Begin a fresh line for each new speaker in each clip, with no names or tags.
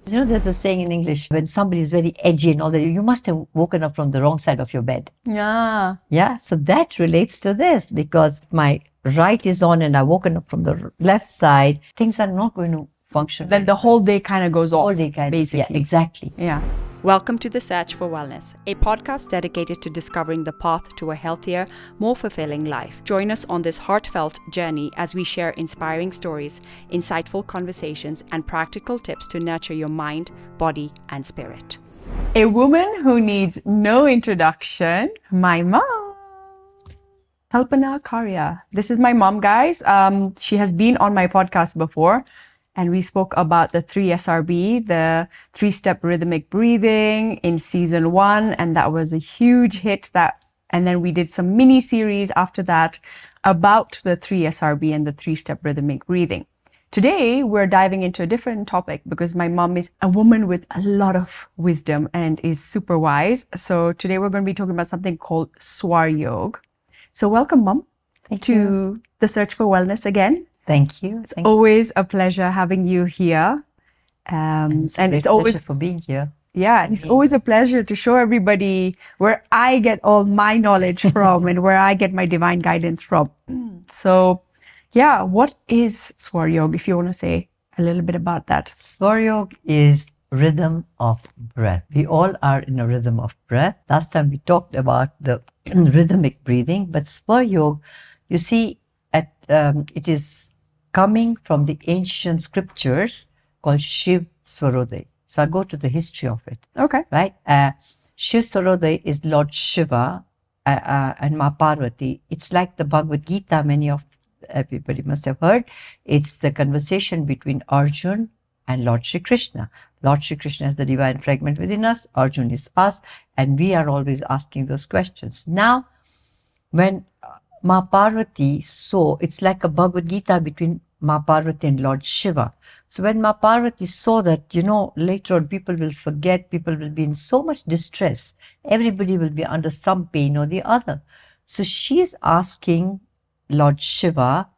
You know, there's a saying in English, when somebody is very edgy and all that, you must have woken up from the wrong side of your bed.
Yeah.
Yeah, so that relates to this because my right is on and I've woken up from the left side, things are not going to function.
Then the whole day kind of goes off, basically.
Yeah, exactly.
Yeah.
Welcome to The Search for Wellness, a podcast dedicated to discovering the path to a healthier, more fulfilling life. Join us on this heartfelt journey as we share inspiring stories, insightful conversations, and practical tips to nurture your mind, body, and spirit.
A woman who needs no introduction, my mom. Kalpana Karia. This is my mom, guys. She has been on my podcast before. And we spoke about the 3SRB, the 3-step rhythmic breathing in season 1. And that was a huge hit. And then we did some mini series after that about the 3SRB and the 3-step rhythmic breathing. Today, we're diving into a different topic because my mom is a woman with a lot of wisdom and is super wise. So today we're going to be talking about something called Swara Yog. So welcome, Mom, to The Search for Wellness again.
Thank you.
It's always a pleasure having you here. And it's always
for being here.
Yeah, and it's always a pleasure to show everybody where I get all my knowledge from and where I get my divine guidance from. So, yeah, what is Swara Yog, if you want to say a little bit about that?
Swara Yog is rhythm of breath. We all are in a rhythm of breath. Last time we talked about the rhythmic breathing, but Swara Yog, you see, it is coming from the ancient scriptures called Shiv Swarodaya. So I'll go to the history of it.
Okay.
Right? Shiv Swarodaya is Lord Shiva and Ma Parvati. It's like the Bhagavad Gita, everybody must have heard. It's the conversation between Arjun and Lord Shri Krishna. Lord Shri Krishna is the divine fragment within us. Arjun is us. And we are always asking those questions. Now, when Ma Parvati saw, it's like a Bhagavad Gita between Ma Parvati and Lord Shiva. So when Ma Parvati saw that, later on people will forget, people will be in so much distress, everybody will be under some pain or the other. So she is asking Lord Shiva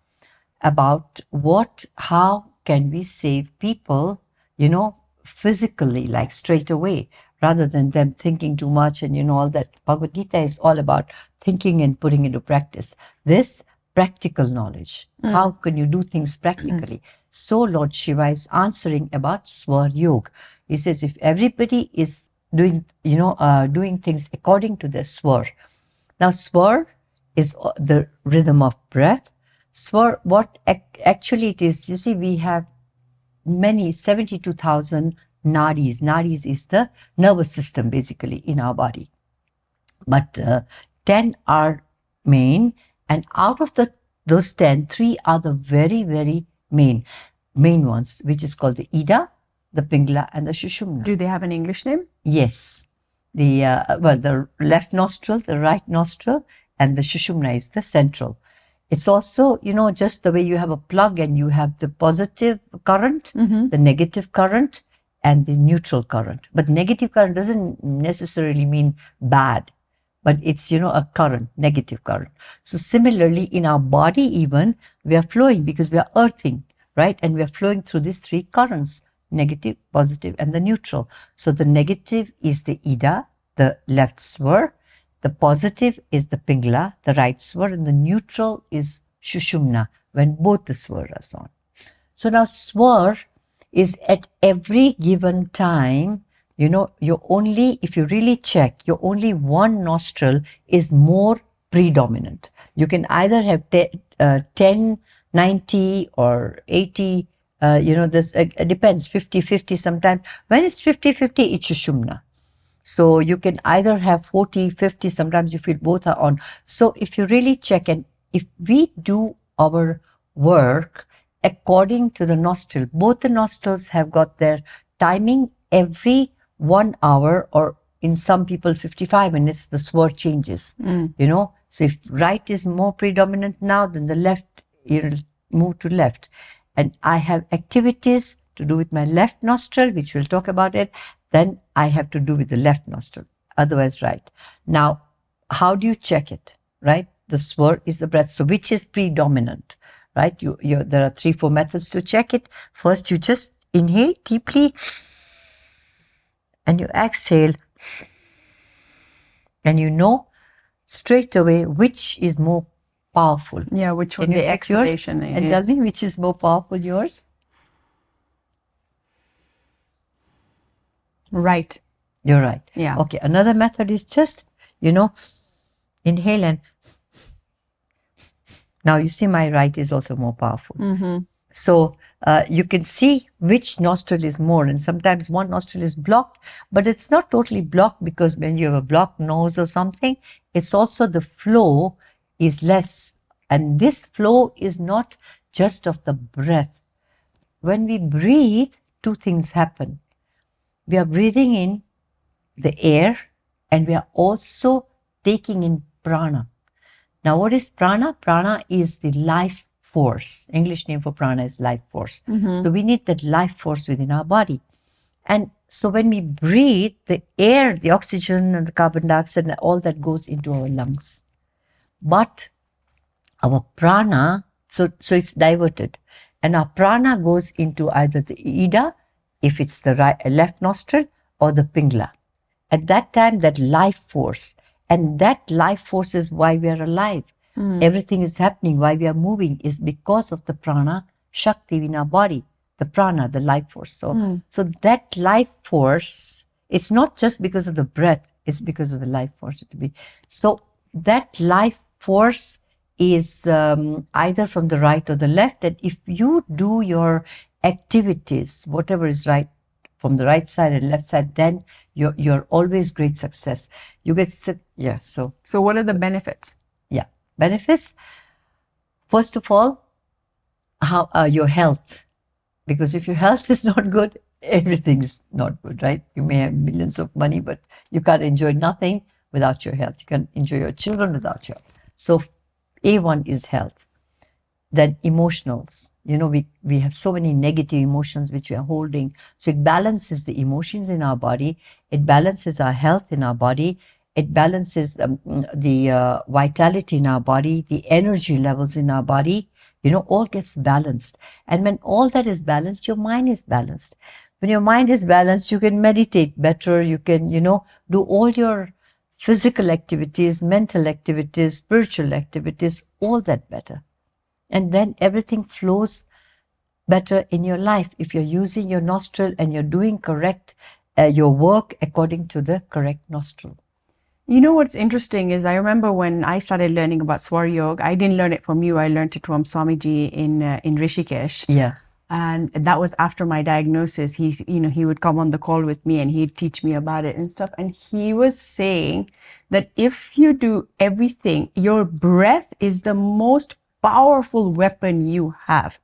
about how can we save people, physically, like straight away, rather than them thinking too much and all that. Bhagavad Gita is all about thinking and putting into practice. This practical knowledge. How can you do things practically? So Lord Shiva is answering about Swara Yog. He says if everybody is doing, doing things according to their swar. Now swar is the rhythm of breath. Swar, what actually it is, you see, we have 72,000 nadis. Nadis is the nervous system basically in our body. But 10 are main, and out of those 10, 3 are the very, very main ones, which is called the Ida, the Pingala, and the Shushumna.
Do they have an English name?
Yes. The left nostril, the right nostril, and the Shushumna is the central. It's also, just the way you have a plug and you have the positive current, the negative current, and the neutral current. But negative current doesn't necessarily mean bad. But it's, a current, negative current. So similarly, in our body even, we are flowing because we are earthing, right? And we are flowing through these 3 currents, negative, positive, and the neutral. So the negative is the Ida, the left swar. The positive is the Pingala, the right swar. And the neutral is Shushumna, when both the swar are on. So now swar is at every given time, if you really check, your only one nostril is more predominant. You can either have 10, 90 or 80, this depends, 50-50 sometimes. When it's 50-50, it's Shushumna. So you can either have 40-50, sometimes you feel both are on. So if you really check, and if we do our work according to the nostril, both the nostrils have got their timing every 1 hour, or in some people 55 minutes, the swar changes, So if right is more predominant now, then the left, move to left. And I have activities to do with my left nostril, which we'll talk about it. Then I have to do with the left nostril, otherwise right. Now, how do you check it, right? The swar is the breath. So which is predominant, right? There are 3-4 methods to check it. First, you just inhale deeply and you exhale, and you know straight away which is more powerful.
Yeah, which
Can
one
you
the
take yours?
exhalation
And
is.
tell me which is more powerful, yours?
Right.
You're right.
Yeah.
Okay, another method is just, inhale and now you see my right is also more powerful. So you can see which nostril is more, and sometimes one nostril is blocked, but it's not totally blocked, because when you have a blocked nose or something, it's also the flow is less. And this flow is not just of the breath. When we breathe, two things happen. We are breathing in the air, and we are also taking in prana. Now, what is prana? Prana is the life force. English name for prana is life force. So we need that life force within our body. And so when we breathe, the air, the oxygen and the carbon dioxide and all that goes into our lungs. But our prana, so it's diverted. And our prana goes into either the ida, if it's the left nostril, or the pingala. At that time, that life force, and that life force is why we are alive. Everything is happening, why we are moving, is because of the prana, shakti in our body, the prana, the life force. So that life force, it's not just because of the breath, it's because of the life force. So that life force is either from the right or the left. And if you do your activities, whatever is right, from the right side and left side, then you're always great success. You get So
what are the benefits?
Benefits. First of all, how your health, because if your health is not good, everything's not good, right? You may have millions of money, but you can't enjoy nothing without your health. You can't enjoy your children without your health. So A1 is health. Then emotionals. We have so many negative emotions which we are holding. So it balances the emotions in our body. It balances our health in our body. It balances the vitality in our body, the energy levels in our body. All gets balanced. And when all that is balanced, your mind is balanced. When your mind is balanced, you can meditate better. You can, do all your physical activities, mental activities, spiritual activities, all that better. And then everything flows better in your life if you're using your nostril and you're doing correct, your work according to the correct nostril.
What's interesting is I remember when I started learning about Swara Yog, I didn't learn it from you. I learned it from Swamiji in Rishikesh.
Yeah.
And that was after my diagnosis. He would come on the call with me and he'd teach me about it and stuff. And he was saying that if you do everything, your breath is the most powerful weapon you have.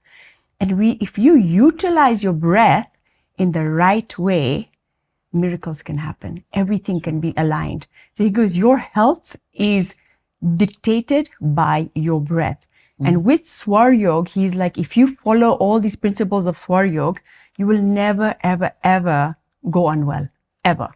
And if you utilize your breath in the right way, miracles can happen. Everything can be aligned. So he goes, your health is dictated by your breath. And with Swara Yog, he's like, if you follow all these principles of Swara Yog, you will never, ever, ever go unwell, ever.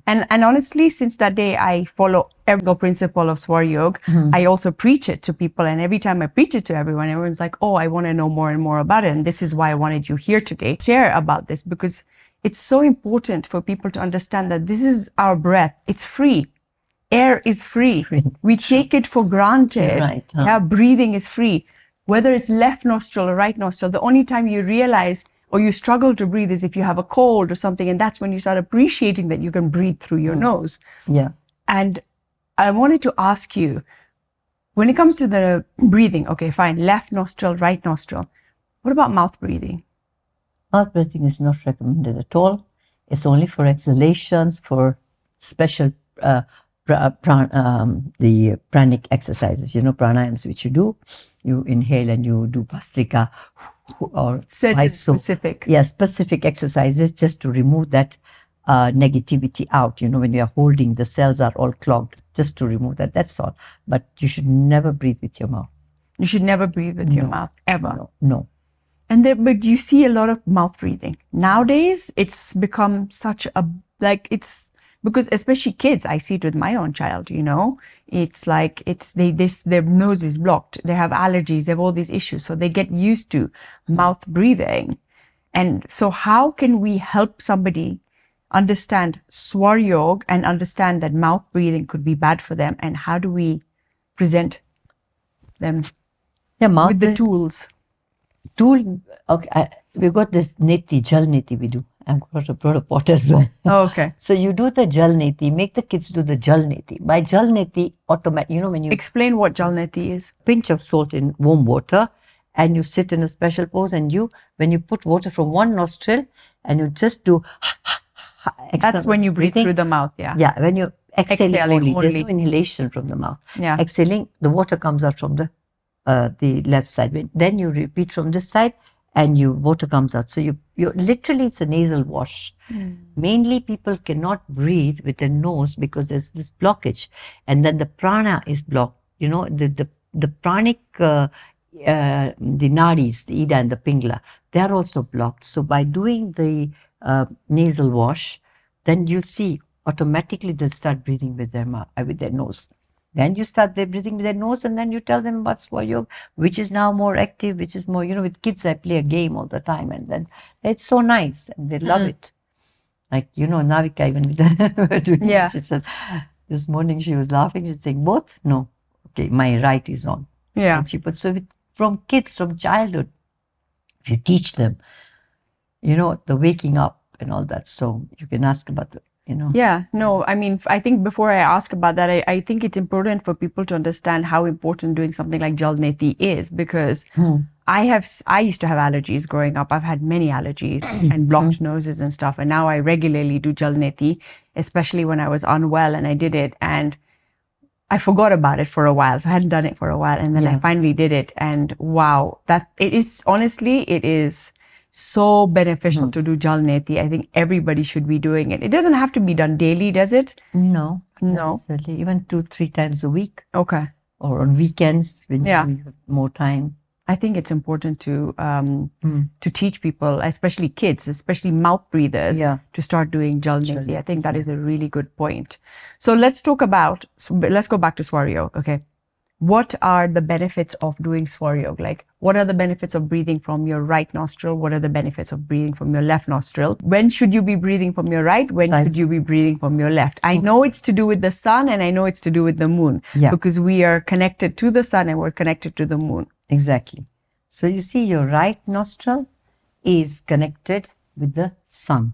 And honestly, since that day, I follow every principle of Swara Yog. I also preach it to people. And every time I preach it to everyone, everyone's like, oh, I want to know more and more about it. And this is why I wanted you here today. Share about this, because it's so important for people to understand that this is our breath. It's free. Air is free. We take it for granted.
Right,
Yeah, breathing is free. Whether it's left nostril or right nostril, the only time you realize or you struggle to breathe is if you have a cold or something. And that's when you start appreciating that you can breathe through your nose.
Yeah.
And I wanted to ask you, when it comes to the breathing, okay, fine, left nostril, right nostril. What about mouth breathing?
Mouth breathing is not recommended at all. It's only for exhalations, for special the pranic exercises, pranayams which you do. You inhale and you do Bhastrika or
Specific.
Yeah, specific exercises just to remove that negativity out. When you are holding, the cells are all clogged, just to remove that. That's all. But you should never breathe with your mouth.
You should never breathe with your mouth, ever.
No.
But you see a lot of mouth breathing. Nowadays, it's become such a, it's, because especially kids, I see it with my own child, it's like, their nose is blocked. They have allergies. They have all these issues. So they get used to mouth breathing. And so how can we help somebody understand Swara Yog and understand that mouth breathing could be bad for them, and how do we present them
mouth
with the tools?
Okay, we got this neti, jal neti we do. I've brought a pot as well.
Oh, okay.
So you do the jal neti, make the kids do the jal neti. By jal neti, automatic, when you
Explain what jalneti is.
pinch of salt in warm water and you sit in a special pose, and when you put water from one nostril and you just do
That's when you breathe through the mouth, yeah.
Yeah, when you're exhaling only. There's no
only.
inhalation from the mouth.
Yeah.
Exhaling, the water comes out from the left side. Then you repeat from this side and water comes out. So you literally, it's a nasal wash. Mainly people cannot breathe with their nose because there's this blockage, and then the prana is blocked. The pranic, the nadis, the ida and the pingla, they are also blocked. So by doing the nasal wash, then you'll see automatically they'll start breathing with their mouth, with their nose. Then you start their breathing with their nose, and then you tell them about Swara Yoga, which is now more active, which is more, with kids I play a game all the time, and then it's so nice and they love it. Like, Navika, even with the doing it, this morning she was laughing, she's saying, both? No. Okay, my right is on.
Yeah.
And she put, from kids, from childhood, if you teach them, the waking up and all that, so you can ask about the,
Yeah, no, I mean, I think before I ask about that, I think it's important for people to understand how important doing something like Jalneti is, because I used to have allergies growing up. I've had many allergies and blocked noses and stuff. And now I regularly do Jalneti, especially when I was unwell, and I did it and I forgot about it for a while. So I hadn't done it for a while, and then I finally did it, and wow, it is so beneficial to do Jalneti. I think everybody should be doing it. It doesn't have to be done daily, does it?
No.
No.
Necessarily. Even 2-3 times a week.
Okay.
Or on weekends when you have more time.
I think it's important to teach people, especially kids, especially mouth breathers, to start doing Jalneti. I think that is a really good point. So let's go back to Swara Yoga. Okay. What are the benefits of doing Swara Yoga? Like, what are the benefits of breathing from your right nostril? What are the benefits of breathing from your left nostril? When should you be breathing from your right? When should you be breathing from your left? I know it's to do with the sun, and I know it's to do with the moon, because we are connected to the sun and we're connected to the moon.
Exactly. So you see, your right nostril is connected with the sun.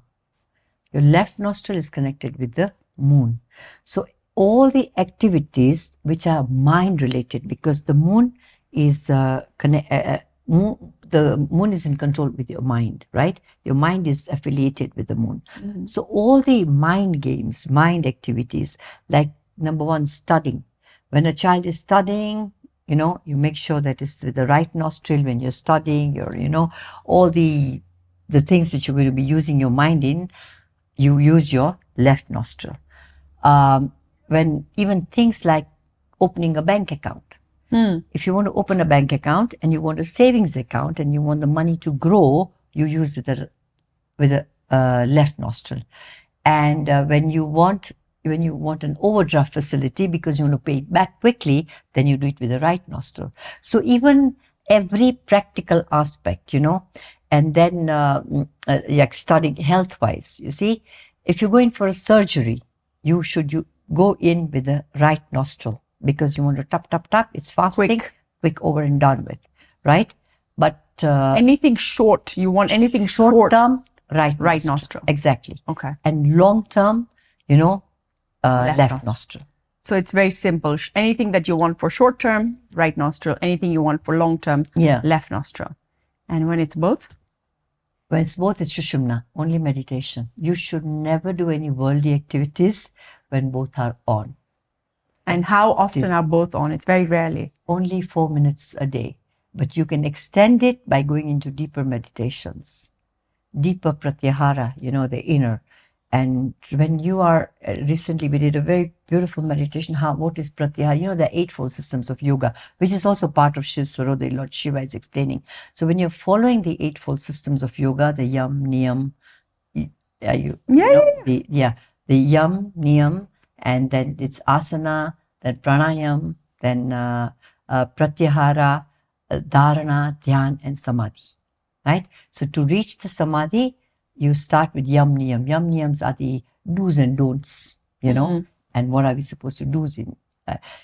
Your left nostril is connected with the moon. So all the activities which are mind related, because the moon is the moon is in control with your mind, right? Your mind is affiliated with the moon. So all the mind games, mind activities, like number one, studying. When a child is studying, you make sure that it's with the right nostril. When you're studying, all the things which you're going to be using your mind in, you use your left nostril. When even things like opening a bank account. If you want to open a bank account and you want a savings account and you want the money to grow, you use with the left nostril. And when you want an overdraft facility because you want to pay it back quickly, then you do it with the right nostril. So even every practical aspect, and then like studying health-wise, you see, if you go in for a surgery, you go in with the right nostril because you want to tap, it's fasting, quick over and done with, right? But
anything short, you want anything short
term, right nostril. Exactly.
Okay.
And long term, left nostril.
So it's very simple. Anything that you want for short term, right nostril. Anything you want for long term, left nostril. And when it's both?
When it's both, it's Shushumna, only meditation. You should never do any worldly activities when both are on.
And how often are both on? It's very rarely.
Only 4 minutes a day. But you can extend it by going into deeper meditations. Deeper pratyahara, the inner. And when you are, recently we did a very beautiful meditation, what is pratyahara? The eightfold systems of yoga, which is also part of Shiv Swarodaya, Lord Shiva is explaining. So when you're following the eightfold systems of yoga, the yam, niyam, the yam, niyam, and then it's asana, then pranayam, then pratyahara, dharana, dhyan, and samadhi, right? So to reach the samadhi, you start with yam niyam. Yam niyams are the do's and don'ts, you know, and what are we supposed to do in.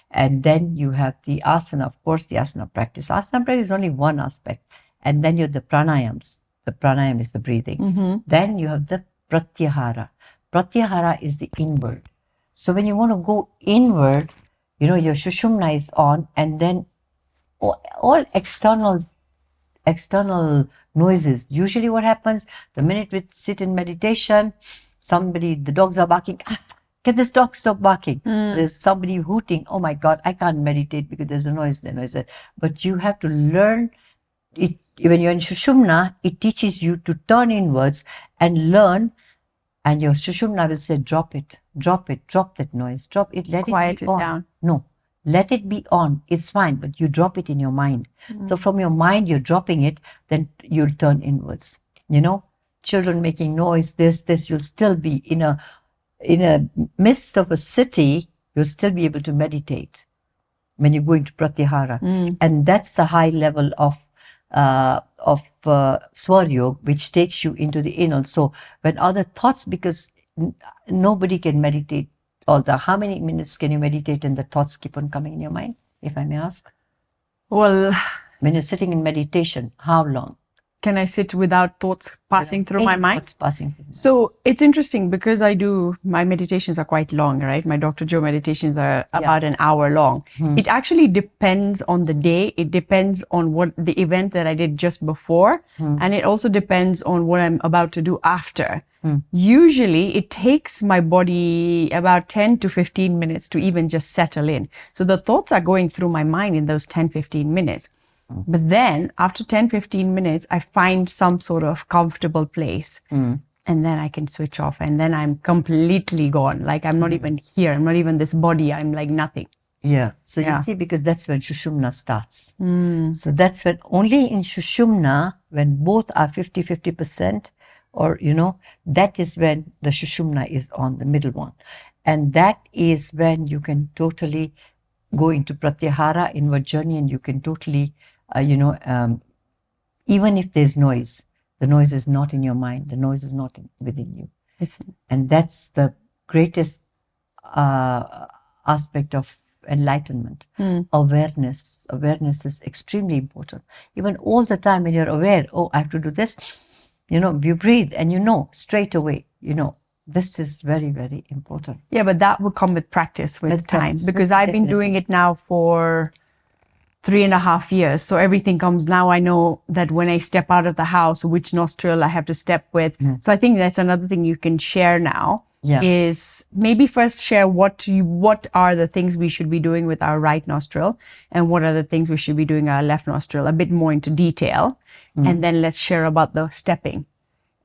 And then you have the asana, of course, the asana practice. Asana practice is only one aspect. And then you have the pranayams. The pranayam is the breathing. Then you have the pratyahara. Pratyahara is the inward. So when you want to go inward, you know, your Sushumna is on, and then all external noises. Usually what happens, the minute we sit in meditation, the dogs are barking, can this dog stop barking? There's somebody hooting, oh my God, I can't meditate because there's a noise there. But you have to learn it. When you're in Sushumna, it teaches you to turn inwards and learn, and your Sushumna will say, drop it, drop that noise, drop it, let
Quiet
it be on.
down.
No, let it be on. It's fine, but you drop it in your mind. So from your mind, you're dropping it, then you'll turn inwards. You know, children making noise, this, you'll still be in a midst of a city, you'll still be able to meditate when you go into Pratyahara. And that's the high level of Swara Yog, which takes you into the inner. So when other thoughts, because nobody can meditate how many minutes can you meditate and the thoughts keep on coming in your mind, if I may ask?
Well,
when you're sitting in meditation, how long?
Can I sit without thoughts passing through my mind?
Thoughts passing through.
So it's interesting because my meditations are quite long, right? My Dr. Joe meditations are about an hour long. It actually depends on the day. It depends on what the event that I did just before. And it also depends on what I'm about to do after. Usually it takes my body about 10 to 15 minutes to even just settle in. So the thoughts are going through my mind in those 10, 15 minutes. But then after 10, 15 minutes, I find some sort of comfortable place and then I can switch off and then I'm completely gone. Like I'm not even here. I'm not even this body. I'm like nothing.
Yeah. So you see, because that's when Sushumna starts. So that's when only in Sushumna, when both are 50%, or, you know, that is when the Sushumna is on, the middle one. And that is when you can totally go into Pratyahara, inward journey, and you can totally, even if there's noise, the noise is not in your mind, the noise is not within you. And that's the greatest aspect of enlightenment. Awareness. Awareness is extremely important. Even all the time when you're aware, oh, I have to do this, you know, you breathe and you know straight away, you know, this is very, very important.
Yeah, but that will come with practice, with time. Because I've been doing it now for 3.5 years. So everything comes now. I know that when I step out of the house, which nostril I have to step with. So I think that's another thing you can share now. Is maybe first share what are the things we should be doing with our right nostril and what are the things we should be doing our left nostril, a bit more into detail. And then let's share about the stepping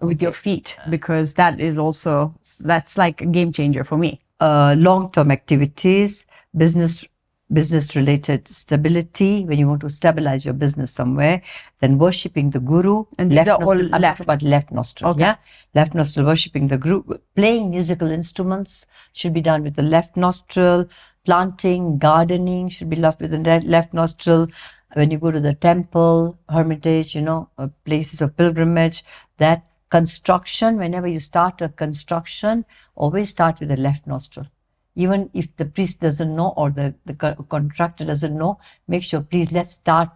with your feet, because that's like a game changer for me.
Long-term activities, business-related stability, when you want to stabilize your business somewhere, then worshipping the guru.
And these are all left.
About left nostril.
Okay.
Yeah, left nostril, worshipping the guru. Playing musical instruments should be done with the left nostril. Planting, gardening should be left with the left nostril. When you go to the temple, hermitage, you know, places of pilgrimage, that construction, whenever you start a construction, always start with the left nostril. Even if the priest doesn't know or the contractor doesn't know, make sure, please, let's start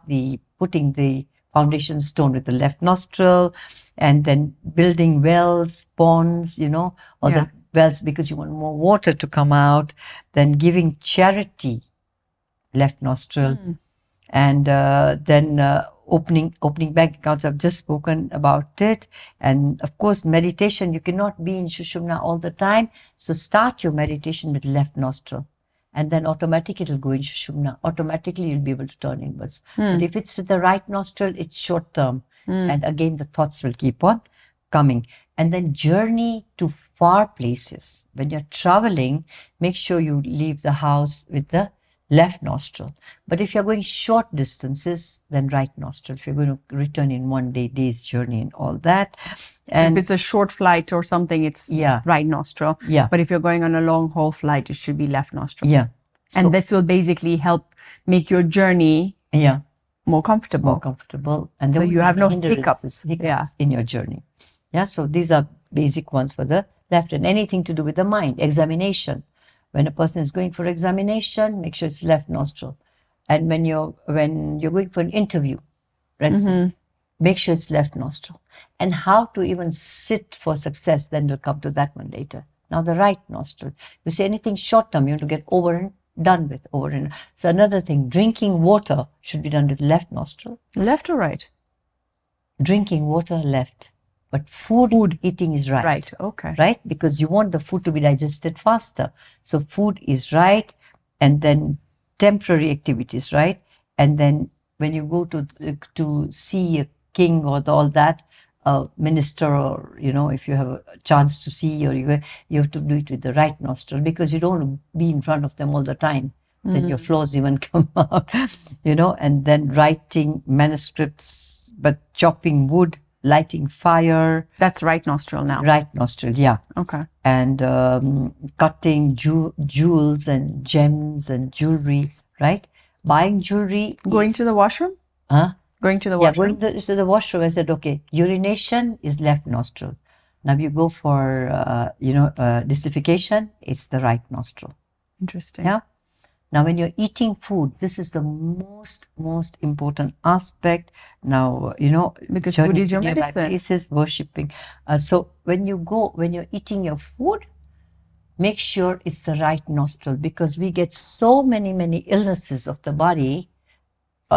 putting the foundation stone with the left nostril, and then building wells, ponds, you know, or the wells because you want more water to come out, then giving charity, left nostril, and then opening bank accounts. I've just spoken about it. And of course, meditation, you cannot be in Sushumna all the time. So start your meditation with left nostril. And then automatically it'll go in Sushumna. Automatically you'll be able to turn inwards. But if it's with the right nostril, it's short term. And again, the thoughts will keep on coming. And then journey to far places. When you're traveling, make sure you leave the house with the left nostril. But if you're going short distances, then right nostril. If you're going to return in one day's journey and all that. And
so if it's a short flight or something, it's right nostril.
Yeah.
But if you're going on a long haul flight, it should be left nostril.
Yeah. So,
and this will basically help make your journey more comfortable.
And
so you have no hiccups
in your journey. Yeah, so these are basic ones for the left. And anything to do with the mind, examination. When a person is going for examination, make sure it's left nostril. And when you're going for an interview, make sure it's left nostril. And how to even sit for success, then we'll come to that one later. Now the right nostril. You say anything short term, you want to get over and done with, over and. So another thing, drinking water should be done with left nostril.
Left or right?
Drinking water, left. But food eating is right.
Right, okay.
Right? Because you want the food to be digested faster. So food is right, and then temporary activities, right? And then when you go to see a king or all that, minister, or if you have a chance to see, or you have to do it with the right nostril, because you don't want to be in front of them all the time. Then your flaws even come out, and then writing manuscripts, but chopping wood, lighting fire.
That's right nostril now.
Right nostril, yeah.
Okay.
And cutting jewels and gems and jewelry, right? Buying jewelry.
Going to the washroom?
Huh?
Going to the washroom?
Yeah, going to the washroom. I said, okay, urination is left nostril. Now you go for, desiccation, it's the right nostril.
Interesting.
Yeah. Now, when you're eating food, this is the most important aspect. Now,
because food is your medicine.
Places, worshipping. So when you're eating your food, make sure it's the right nostril, because we get so many illnesses of the body,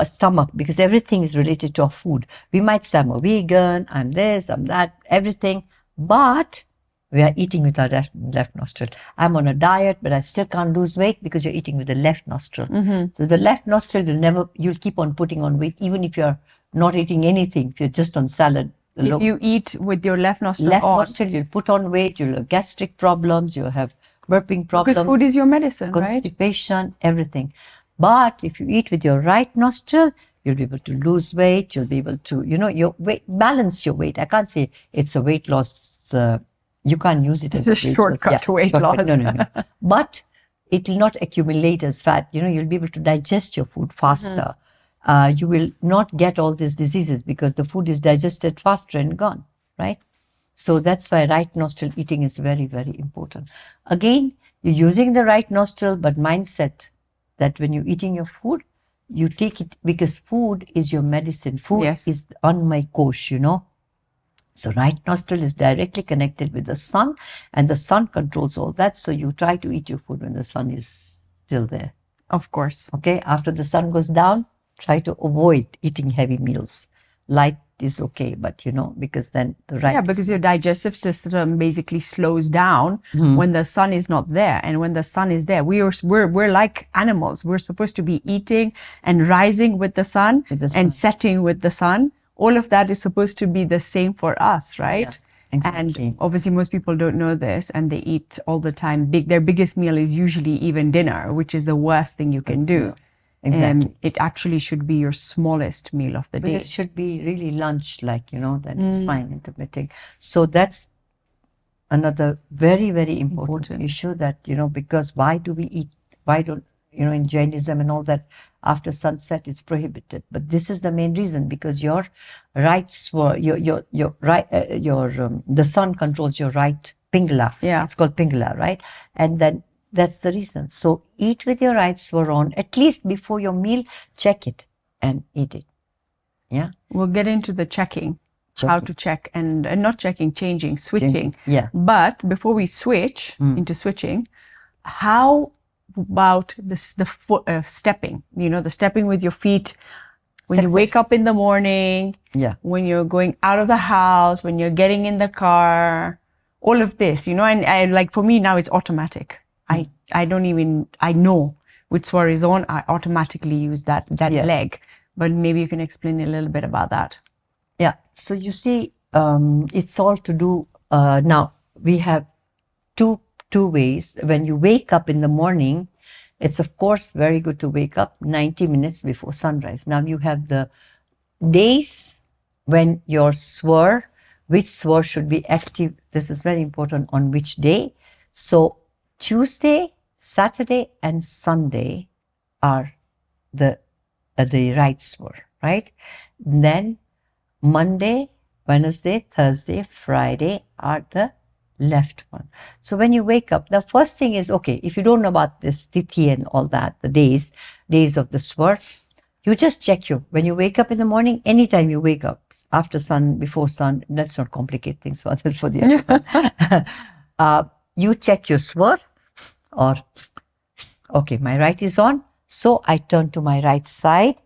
stomach, because everything is related to our food. We might say I'm a vegan, I'm this, I'm that, everything, but we are eating with our left nostril. I'm on a diet, but I still can't lose weight because you're eating with the left nostril. So the left nostril you'll keep on putting on weight, even if you're not eating anything, if you're just on salad.
If you eat with your left nostril
nostril, you'll put on weight, you'll have gastric problems, you'll have burping problems.
Because food is your medicine, right?
Constipation, everything. But if you eat with your right nostril, you'll be able to lose weight, you'll be able to, your weight, balance your weight. I can't say it's a weight loss, you can't use it as
a shortcut to weight loss.
No. But it will not accumulate as fat. You'll be able to digest your food faster. You will not get all these diseases because the food is digested faster and gone, right? So that's why right nostril eating is very, very important. Again, you're using the right nostril, but mindset that when you're eating your food, you take it because food is your medicine. Food is on my kosh, So right nostril is directly connected with the sun, and the sun controls all that. So you try to eat your food when the sun is still there.
Of course.
Okay. After the sun goes down, try to avoid eating heavy meals. Light is okay, but because then the right.
Yeah, because your digestive system basically slows down when the sun is not there. And when the sun is there, we're like animals. We're supposed to be eating and rising with the sun, and setting with the sun. All of that is supposed to be the same for us, right?
Yeah, exactly.
And obviously most people don't know this, and they eat all the time. Their biggest meal is usually even dinner, which is the worst thing you can do.
Exactly.
It actually should be your smallest meal of the day.
It should be really lunch, then it's fine, intermittent. So that's another very, very important issue that, because why do we eat? Why don't, in Jainism and all that, after sunset it's prohibited. But this is the main reason, because your rights were, the sun controls your right pingala.
Yeah.
It's called pingala, right? And then that's the reason. So eat with your right swaron. At least before your meal, check it and eat it. Yeah.
We'll get into the checking. How to check and not checking, changing, switching.
Yeah.
But before we switch into switching, how about the stepping? The stepping with your feet when you wake up in the morning.
Yeah.
When you're going out of the house, when you're getting in the car, all of this, and I like, for me now it's automatic. I know with Swara is on, I automatically use that leg. But maybe you can explain a little bit about that.
Yeah. So you see, it's all to do, now we have two ways. When you wake up in the morning, it's of course very good to wake up 90 minutes before sunrise. Now you have the days when your swar, which swar should be active. This is very important, on which day. So Tuesday, Saturday and Sunday are the right swar, right? Then Monday, Wednesday, Thursday, Friday are the left one. So when you wake up, the first thing is, okay, if you don't know about this Tithi and all that, the days of the Swar, you just check when you wake up in the morning, anytime you wake up, after sun, before sun, let's not complicate things for others, for the other. You check your Swar, or, okay, my right is on, so I turn to my right side,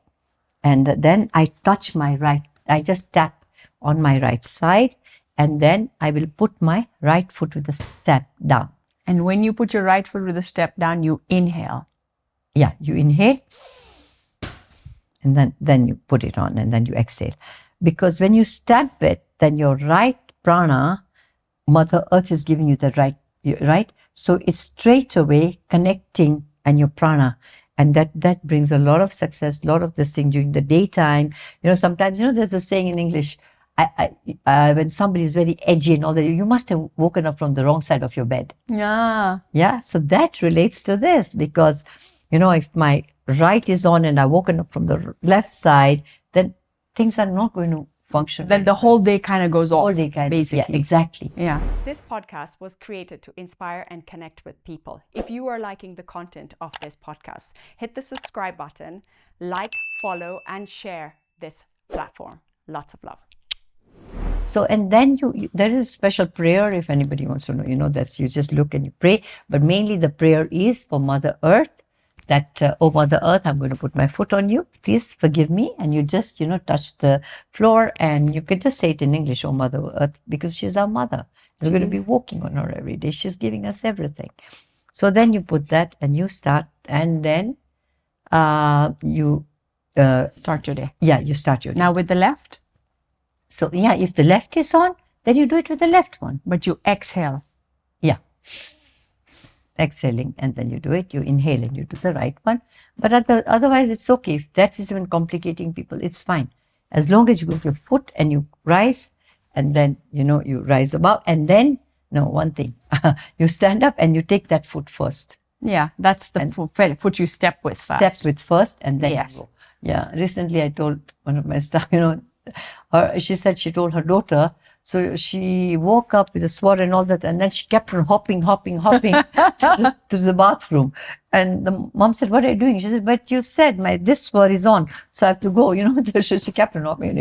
and then I touch my right, I just tap on my right side, and then I will put my right foot with the step down.
And when you put your right foot with the step down, you inhale.
Yeah, you inhale, and then you put it on, and then you exhale. Because when you stamp it, then your right prana, Mother Earth is giving you the right? So it's straight away connecting and your prana. And that brings a lot of success, a lot of this thing during the daytime. Sometimes, there's a saying in English, when somebody is very edgy and all that, you must have woken up from the wrong side of your bed.
Yeah.
Yeah. So that relates to this, because, if my right is on and I've woken up from the left side, then things are not going to function.
Then the whole day kind of goes off, basically.
Yeah, exactly.
Yeah.
This podcast was created to inspire and connect with people. If you are liking the content of this podcast, hit the subscribe button, like, follow, and share this platform. Lots of love.
So, and then there is a special prayer, if anybody wants to know, that's, you just look and you pray. But mainly the prayer is for Mother Earth, that, oh Mother Earth, I'm going to put my foot on you. Please forgive me. And you just, touch the floor, and you can just say it in English, oh Mother Earth, because she's our mother. We're going to be walking on her every day. She's giving us everything. So then you put that and you start, and then you
start your day.
Yeah, you start your day.
Now with the left?
So yeah, if the left is on, then you do it with the left one.
But you exhale.
Yeah. Exhaling, and then you do it, you inhale and you do the right one. But otherwise it's okay. If that is even complicating people, it's fine. As long as you go to your foot and you rise, and then, you rise above, and then, one thing, you stand up and you take that foot first.
Yeah, that's the foot you step with first.
Step with first, and then
yes.
You go. Yeah, recently I told one of my staff, she said she told her daughter, so she woke up with a Swara and all that, and then she kept on hopping to the bathroom. And the mom said, what are you doing? She said, but you said this Swara is on, so I have to go, So she kept on hopping,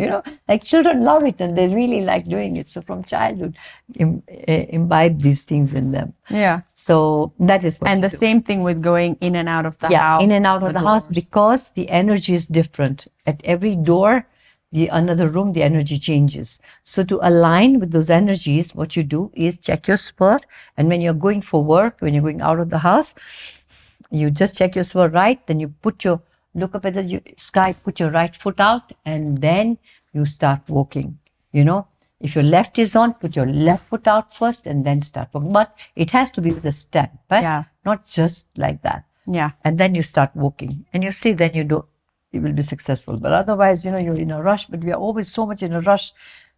like children love it, and they really like doing it. So from childhood, imbibe these things in them.
Yeah.
So that is what.
And the same thing with going in and out of the house.
In and out of the house, because the energy is different. At every door, another room, the energy changes. So to align with those energies, what you do is check your Swara. And when you're going for work, when you're going out of the house, you just check your Swara right. Then you look up at the sky, put your right foot out, and then you start walking. If your left is on, put your left foot out first and then start walking. But it has to be with a step, right?
Yeah.
Not just like that.
Yeah.
And then you start walking. And you see, then you will be successful. But otherwise, you're in a rush. But we are always so much in a rush.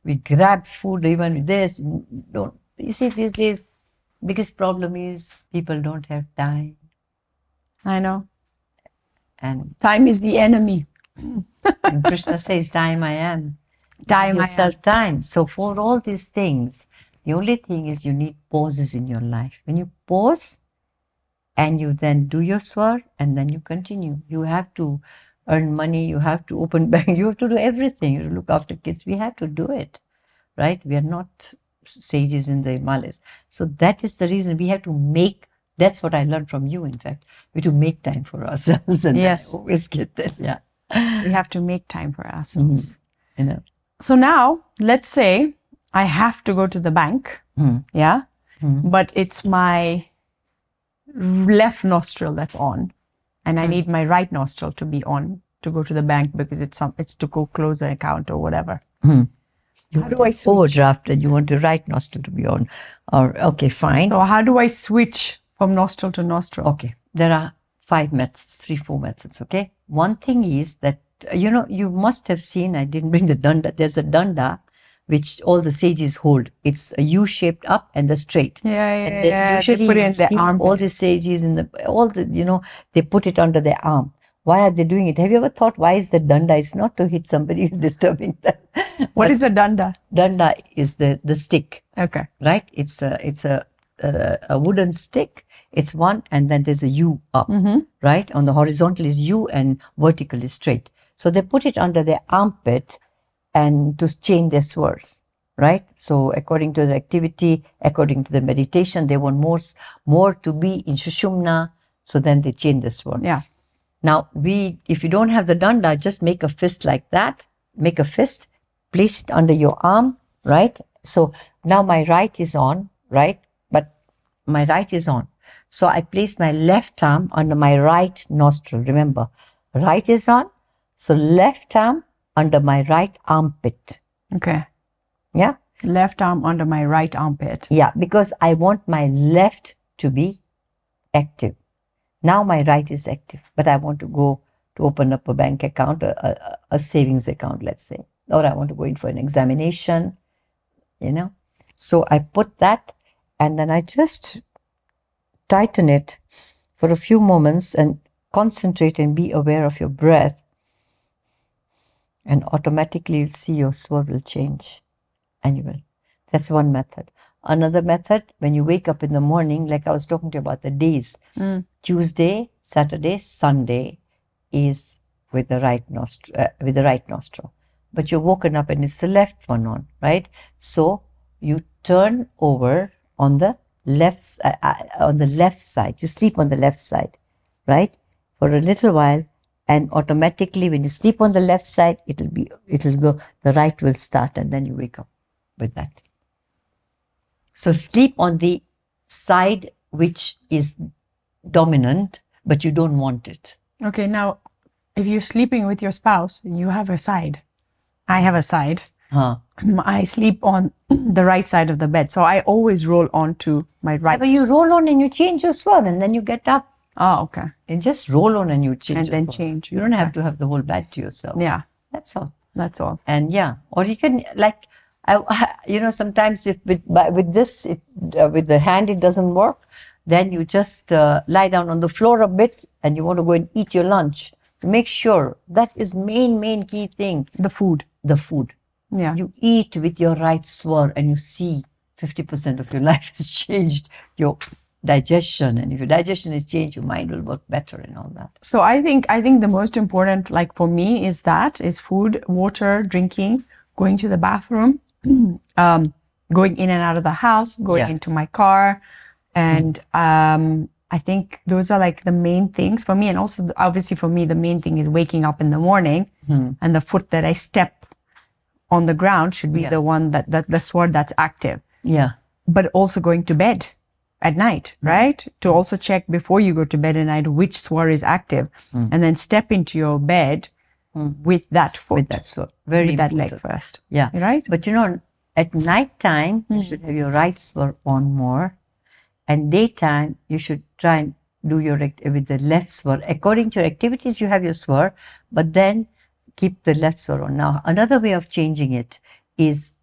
We grab food even with this. You see, these days, biggest problem is people don't have time.
I know.
And
time is the enemy.
And Krishna says, time I am.
Time
Give yourself time. So for all these things, the only thing is you need pauses in your life. When you pause and you then do your Swara, and then you continue. You have to earn money, you have to open bank, you have to do everything. You have to look after kids. We have to do it, right? We are not sages in the Himalayas. So that is the reason we have to make, that's what I learned from you, in fact. We have to make time for ourselves. And
yes.
I always get that, yeah.
We have to make time for ourselves.
So
now, let's say I have to go to the bank, yeah? But it's my left nostril that's on. And I need my right nostril to be on to go to the bank because it's to go close an account or whatever. How do I switch?
Overdraft, and you want the right nostril to be on. Or okay, fine.
So how do I switch from nostril to nostril?
Okay, there are 4 methods. Okay, one thing is that you must have seen. I didn't bring the danda. There's a danda which all the sages hold. It's a U-shaped up and the straight.
Yeah.
Usually
they put it in their arm.
All the sages they put it under their arm. Why are they doing it? Have you ever thought why is the danda? It's not to hit somebody who's disturbing them.
What is a danda?
Danda is the stick,
Okay.
right? It's a wooden stick. It's one, and then there's a U up, right? On the horizontal is U and vertical is straight. So they put it under their armpit and to chain their swars, right? So according to the activity, according to the meditation, they want more to be in Sushumna. So then they chain the sword.
Yeah.
Now, if you don't have the danda, just make a fist like that. Make a fist, place it under your arm, right? So now my right is on, right? But my right is on. So I place my left arm under my right nostril. Remember, right is on. So left arm under my right armpit.
Okay.
Yeah?
Left arm under my right armpit.
Yeah, because I want my left to be active. Now my right is active, but I want to go to open up a bank account, a savings account, let's say, or I want to go in for an examination, So I put that and then I just tighten it for a few moments and concentrate and be aware of your breath. And automatically you'll see your swar will change. And you will. That's one method. Another method, when you wake up in the morning, like I was talking to you about the days, Tuesday, Saturday, Sunday is with the right nostril. But you're woken up and it's the left one on, right? So you turn over on the left side. You sleep on the left side, right? For a little while, and automatically when you sleep on the left side, it'll go, the right will start, and then you wake up with that. So sleep on the side which is dominant, but you don't want it.
Okay, now, if you're sleeping with your spouse, you have a side. I have a side. I sleep on the right side of the bed. So I always roll on to my right.
Yeah, but you roll on and you change your swar and then you get up.
Oh, okay.
And just roll on and you change
And
your
then
swar.
change.
You don't have to have the whole bed to yourself.
Yeah.
That's all.
That's all.
And yeah, or you can sometimes if with the hand it doesn't work, then you just lie down on the floor a bit and you want to go and eat your lunch. So make sure that is main key thing.
The food. Yeah.
You eat with your right swar and you see 50% of your life has changed. Your digestion, and if your digestion is changed, your mind will work better and all that.
So I think the most important, like for me, is food, water, drinking, going to the bathroom, going in and out of the house, going into my car. And I think those are like the main things for me. And also, obviously for me, the main thing is waking up in the morning and the foot that I step on the ground should be the one that the sword that's active.
Yeah.
But also going to bed at night, right? To also check before you go to bed at night which swar is active, and then step into your bed with that foot,
with that swar, very
with
important.
that leg first.
Yeah,
right.
But at night time you should have your right swar on more, and daytime you should try and do with the left swar. According to your activities, you have your swar, but then keep the left swar on. Now, another way of changing it is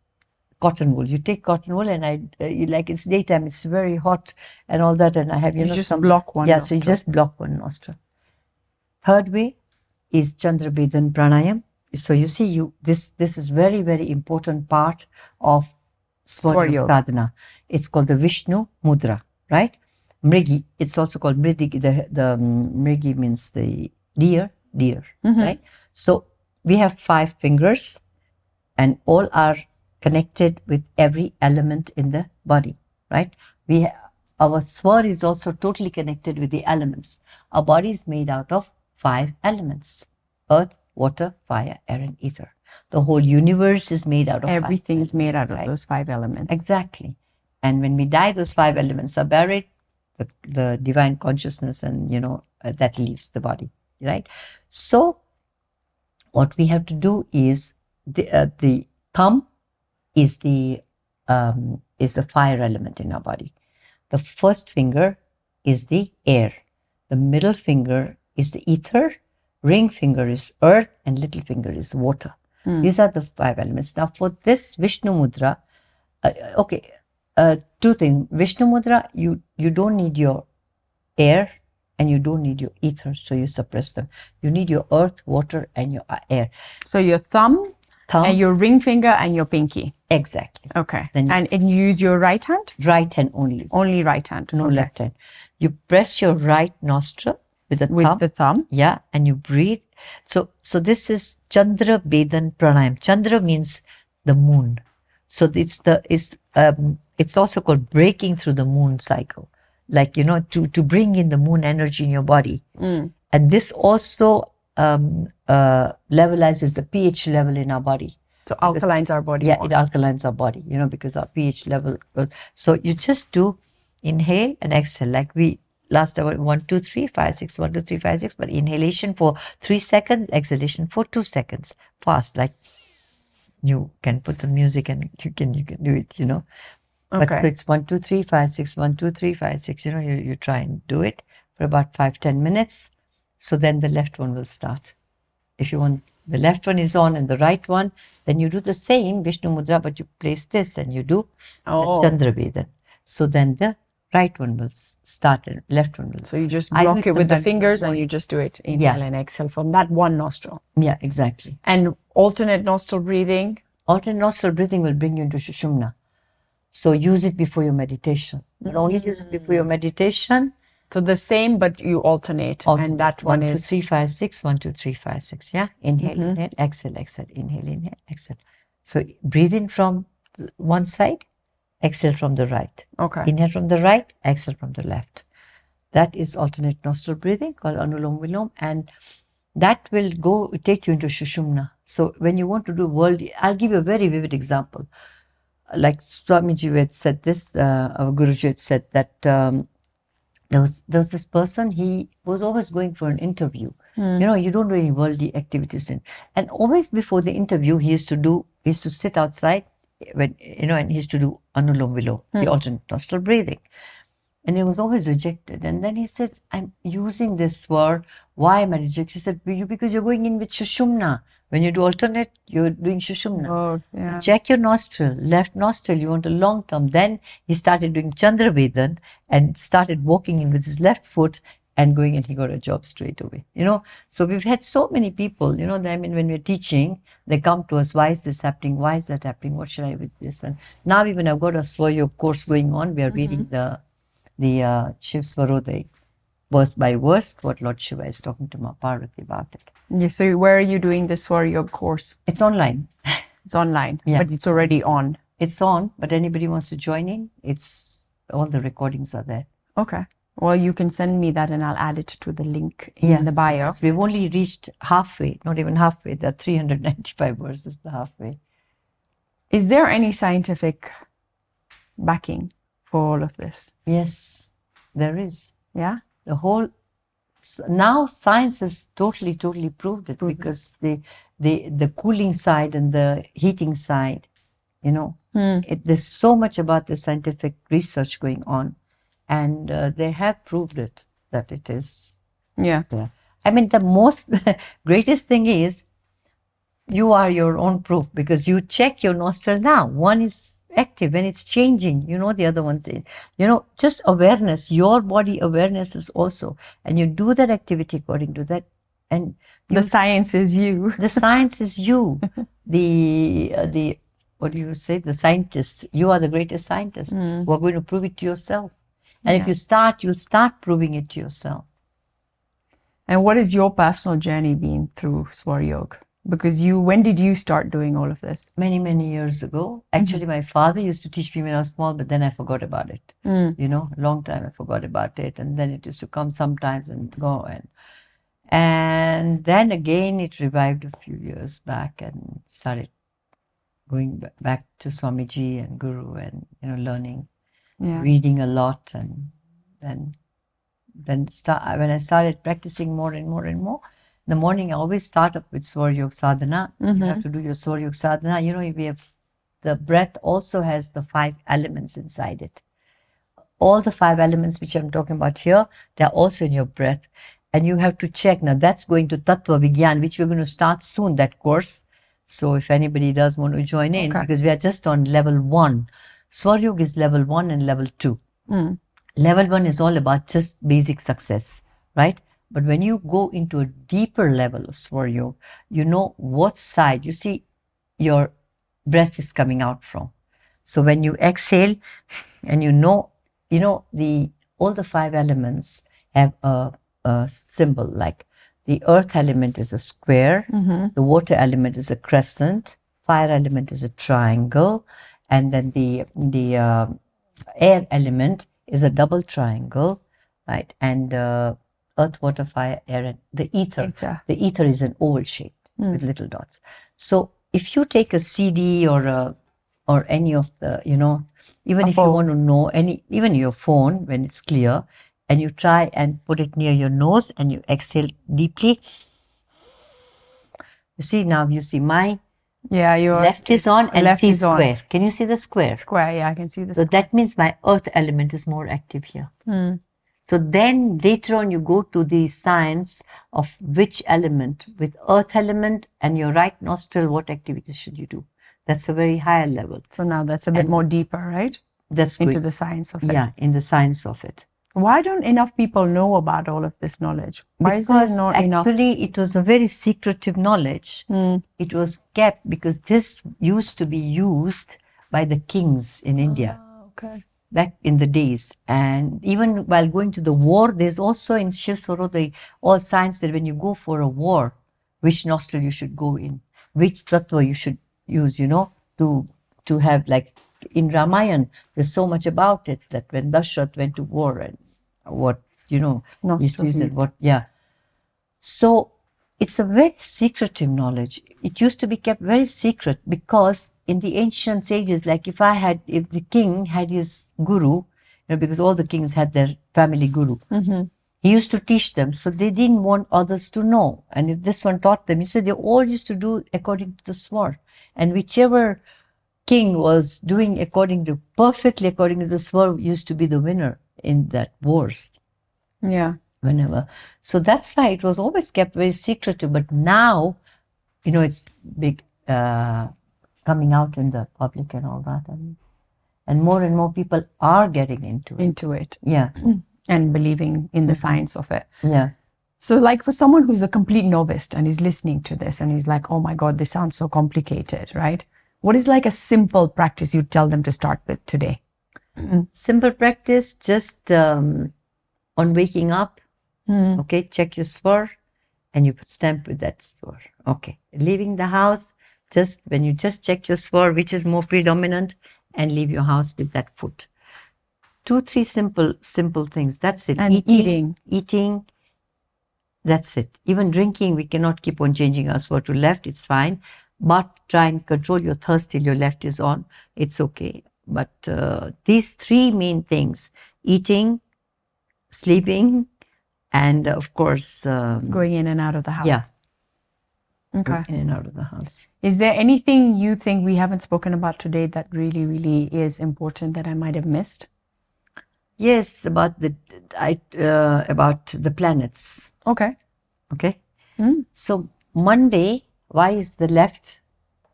cotton wool. You take cotton wool and it's daytime, it's very hot and all that, and I have, you just
block one nostril.
So you just block one nostril. Third way is Chandra Bedan Pranayam. So you see, this is very, very important part of Swara Yog sadhana. It's called the Vishnu Mudra, right? Mrigi, it's also called Mrigi. The Mrigi means the deer, right? So we have 5 fingers and all are connected with every element in the body, right? Our swar is also totally connected with the elements. Our body is made out of 5 elements: earth, water, fire, air, and ether. The whole universe is made out of
everything
5
is made out of
right?
those 5 elements.
Exactly. And when we die, those 5 elements are buried. The divine consciousness and that leaves the body, right? So what we have to do is the thumb is the fire element in our body. The first finger is the air. The middle finger is the ether. Ring finger is earth, and little finger is water. These are the 5 elements. Now, for this Vishnu Mudra, 2 things. Vishnu Mudra, you don't need your air and you don't need your ether, so you suppress them. You need your earth, water, and your air.
So your thumb, and your ring finger and your pinky.
Exactly.
Okay.
Then
and you use your right hand?
Right hand only.
Only right hand.
No
Okay.
left hand. You press your right nostril with the thumb.
With the thumb.
Yeah, and you breathe. So this is Chandra Bedan Pranayam. Chandra means the moon. So it's also called breaking through the moon cycle. Like, to bring in the moon energy in your body. And this also levelizes the pH level in our body.
So alkalines our body.
Yeah,
more.
it alkalines our body, because our pH level. So you just do inhale and exhale, like we last hour 1, 2, 3, 5, 6, 1, 2, 3, 5, 6. But inhalation for 3 seconds, exhalation for 2 seconds. Fast, like you can put the music and you can do it, But
Okay.
so it's 1, 2, 3, 5, 6, 1, 2, 3, 5, 6. You try and do it for about 5-10 minutes. So then the left one will start. If you want, the left one is on and the right one, then you do the same Vishnu Mudra, but you place this and you do the Chandra Vedan. So then the right one will start and left one will.
So you just
I do
block it with the
sometimes
fingers and you just do it. Inhale and exhale from that one nostril.
Yeah, exactly.
And alternate nostril breathing.
Alternate nostril breathing will bring you into Shushumna. So use it before your meditation. But only use it before your meditation.
So the same, but you alternate. And that one
1, 2,
is
3, 5, 6, 1, 2, 3, 5, 6. Yeah. Inhale, inhale, exhale, exhale, inhale, exhale. So breathe in from one side, exhale from the right.
okay.
Inhale from the right, exhale from the left. That is alternate nostril breathing called Anulom Vilom, and that will take you into Shushumna. So when you want to do I'll give you a very vivid example. Like Swamiji had said this, our Guruji had said that there was this person, he was always going for an interview. You don't do any worldly activities and always before the interview he used to sit outside when and he used to do Anulom Vilom, the alternate nostril breathing. And he was always rejected. And then he said, I'm using this word. Why am I rejected? He said, because you're going in with Shushumna. When you do alternate, you're doing Shushumna.
Oh, yeah.
Check your nostril, left nostril, you want a long term. Then he started doing Chandra Vedan and started walking in with his left foot and going, and he got a job straight away. So we've had so many people, when we're teaching, they come to us, why is this happening? Why is that happening? What should I with this? And now even I've got a Swara Yog course going on. We are reading the Shiv Swaroday, verse by verse, what Lord Shiva is talking to Ma Parvati about it.
Yeah, so where are you doing the Swara Yog course?
It's online.
It's online,
Yeah.
but it's already on.
It's on, but anybody wants to join in, all the recordings are there.
Okay. Well, you can send me that and I'll add it to the link in the bio.
Yes, we've only reached halfway, not even halfway. There are 395 verses to halfway.
Is there any scientific backing for all of this?
Yes, there is.
Yeah?
Now science has totally proved it, because the cooling side and the heating side, there's so much about the scientific research going on, and they have proved it, that it is.
Yeah.
I mean, the most greatest thing is you are your own proof, because you check your nostril now. One is active and it's changing. The other one's in. Just awareness, your body awareness is also. And you do that activity according to that. And
The science is you.
the science is you. The what do you say? The scientist. You are the greatest scientist. Who are going to prove it to yourself. And if you'll start proving it to yourself.
And what is your personal journey been through Swara Yog? Because when did you start doing all of this?
Many, many years ago. Actually, my father used to teach me when I was small, but then I forgot about it. A long time I forgot about it. And then it used to come sometimes and go. And then again, it revived a few years back and started going back to Swamiji and Guru and, learning, reading a lot. And then when I started practicing more and more and more, in the morning, I always start up with Swara Yog sadhana. You have to do your Swara Yog sadhana. We have the breath also has the 5 elements inside it. All the 5 elements which I'm talking about here, they're also in your breath. And you have to check. Now, that's going to Tattva Vigyan, which we're going to start soon, that course. So if anybody does want to join in, because we are just on level 1. Swara Yog is level 1 and level 2. Level 1 is all about just basic success. right? But when you go into a deeper level of Swara Yoga, you know what side, you see, your breath is coming out from. So when you exhale, and you know all the 5 elements have a symbol, like the earth element is a square, the water element is a crescent, fire element is a triangle, and then the air element is a double triangle, right? And earth, water, fire, air, and the ether. The ether is an oval shape with little dots. So if you take a CD or any of the, even if you want to know even your phone when it's clear, and you try and put it near your nose and you exhale deeply. You see, now you see my your left is on and see square. Can you see the square?
Square, yeah, I can see the
square. So that means my earth element is more active here. So then later on you go to the science of which element, with earth element and your right nostril, what activities should you do? That's a very higher level.
So now that's a bit more deeper, right?
That's
into the science of it.
Yeah, in the science of it.
Why don't enough people know about all of this knowledge? Why is there not enough?
Actually, it was a very secretive knowledge. It was kept because this used to be used by the kings in India.
Okay.
Back in the days. And even while going to the war, there's also in Shiv Swara, all signs that when you go for a war, which nostril you should go in, which tattva you should use, to have, like in Ramayana, there's so much about it, that when Dashrath went to war and what, used to use it, So it's a very secretive knowledge. It used to be kept very secret because in the ancient sages, like if the king had his guru, because all the kings had their family guru, he used to teach them, so they didn't want others to know. And if this one taught them, he said they all used to do according to the swar. And whichever king was doing perfectly according to the swar used to be the winner in that wars.
Yeah.
Whenever. So that's why it was always kept very secretive. But now, it's big, coming out in the public and all that. And more people are getting into it. Yeah.
And believing in the science of it.
Yeah.
So like for someone who's a complete novice and is listening to this and he's like, oh my God, this sounds so complicated, right? What is like a simple practice you'd tell them to start with today?
Simple practice, just on waking up, okay, check your swar and you stamp with that swar. Okay. Leaving the house, when you just check your swar, which is more predominant, and leave your house with that foot. 2-3 simple things. That's it.
And
eating. That's it. Even drinking, we cannot keep on changing our swar to left. It's fine. But try and control your thirst till your left is on. It's okay. But these 3 main things, eating, sleeping, and of course...
going in and out of the house.
Yeah.
Okay.
In and out of the house.
Is there anything you think we haven't spoken about today that really, really is important that I might have missed?
Yes, about the planets.
Okay.
Okay. So Monday, why is the left?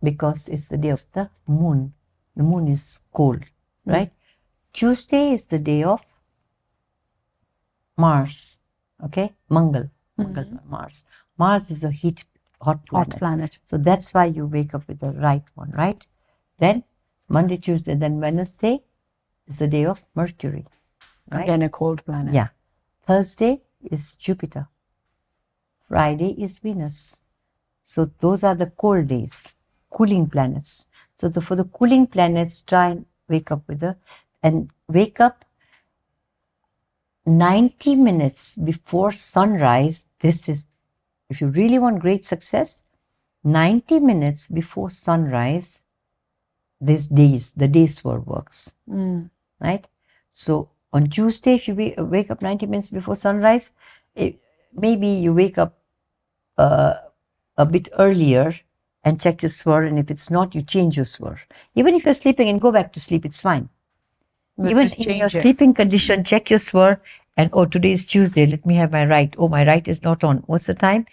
Because it's the day of the moon. The moon is cold, right? Tuesday is the day of Mars. Okay, Mangal, Mars. Mars is a hot planet. So that's why you wake up with the right one, right? Then Monday, Tuesday, then Wednesday is the day of Mercury. Right?
Again, a cold planet.
Yeah. Thursday is Jupiter. Friday is Venus. So those are the cold days, cooling planets. So for the cooling planets, try and wake up wake up 90 minutes before sunrise. This is, if you really want great success, 90 minutes before sunrise, the days works, right? So on Tuesday, if you wake up 90 minutes before sunrise, maybe you wake up a bit earlier and check your swar, and if it's not, you change your swar. Even if you're sleeping and go back to sleep, it's fine.
But
even in your sleeping condition, check your swar, and today is Tuesday, let me have my right. My right is not on. What's the time?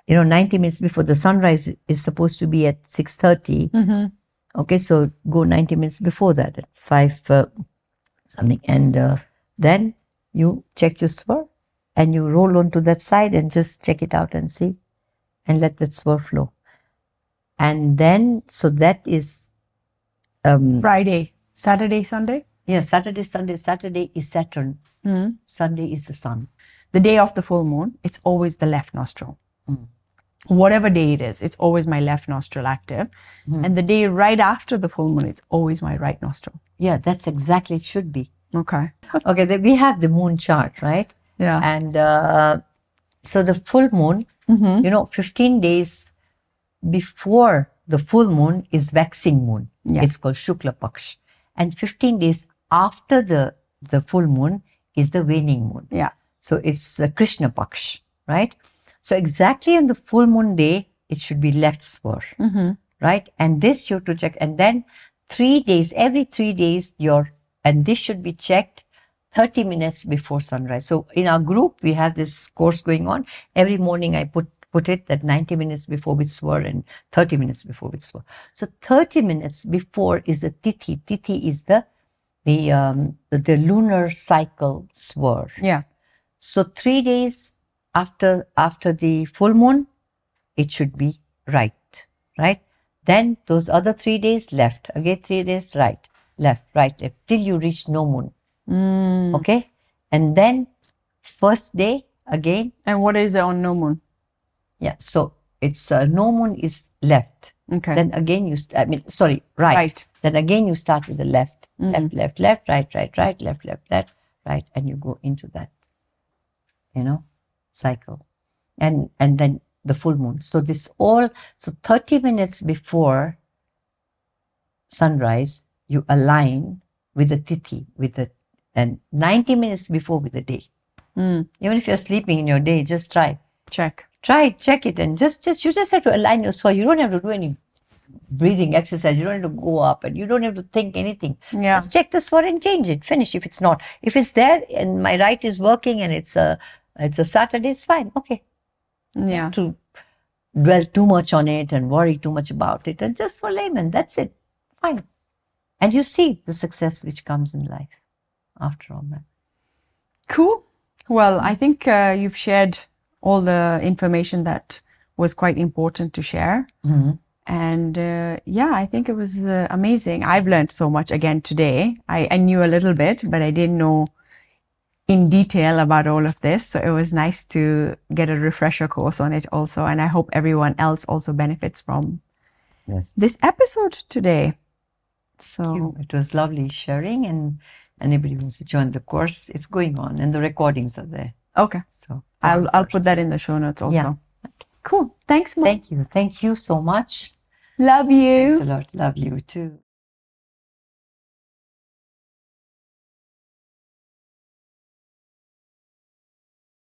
90 minutes before the sunrise is supposed to be at 6:30. Okay, so go 90 minutes before that at 5 something, and then you check your swar, and you roll onto that side and just check it out and see, and let that swirl flow. And then, so that is
Friday, Saturday, Sunday?
yeah, Saturday, Sunday. Saturday is Saturn. Sunday is the sun.
The day of the full moon, it's always the left nostril. Whatever day it is, it's always my left nostril active. And the day right after the full moon, it's always my right nostril.
Yeah, that's exactly it should be.
Okay.
Okay, then we have the moon chart, right?
Yeah.
And so the full moon, 15 days before the full moon is waxing moon.
Yeah.
It's called Shukla Paksh. And 15 days after the full moon is the waning moon.
Yeah.
So it's Krishna Paksh, right? So exactly on the full moon day, it should be left swar, right? And this you have to check. And then 3 days, every 3 days, and this should be checked 30 minutes before sunrise. So in our group, we have this course going on. Every morning I put it that 90 minutes before with swar and 30 minutes before with swar. So 30 minutes before is the tithi. Tithi is the lunar cycle swar.
Yeah.
So 3 days after the full moon, it should be right? Then those other 3 days left. Again, 3 days right, left, till you reach no moon. Okay? And then first day again.
And what is it on no moon?
Yeah, so it's no moon is left.
Okay.
Then again right. Then again you start with the left. Left, right, left, right, and you go into that, cycle. And then the full moon. So 30 minutes before sunrise, you align with the tithi, and 90 minutes before with the day. Even if you're sleeping in your day, just try.
Check
Check it, and you just have to align your soul. You don't have to do any breathing exercise. You don't have to go up, and you don't have to think anything.
Yeah.
Just check the swar and change it. Finish. If it's not, if it's there and my right is working and it's a Saturday, it's fine. Okay.
Yeah.
To dwell too much on it and worry too much about it, and just for layman, that's it. Fine. And you see the success which comes in life after all that.
Cool. Well, I think you've shared all the information that was quite important to share. And I think it was amazing. I've learned so much again today. I knew a little bit, but I didn't know in detail about all of this. So it was nice to get a refresher course on it also. And I hope everyone else also benefits from this episode today. So
it was lovely sharing, and anybody wants to join the course, it's going on and the recordings are there.
Okay.
So
I'll put that in the show notes also.
Yeah.
Cool. Thanks, Mom.
Thank you so much.
Love you.
Thanks a lot. Love you too.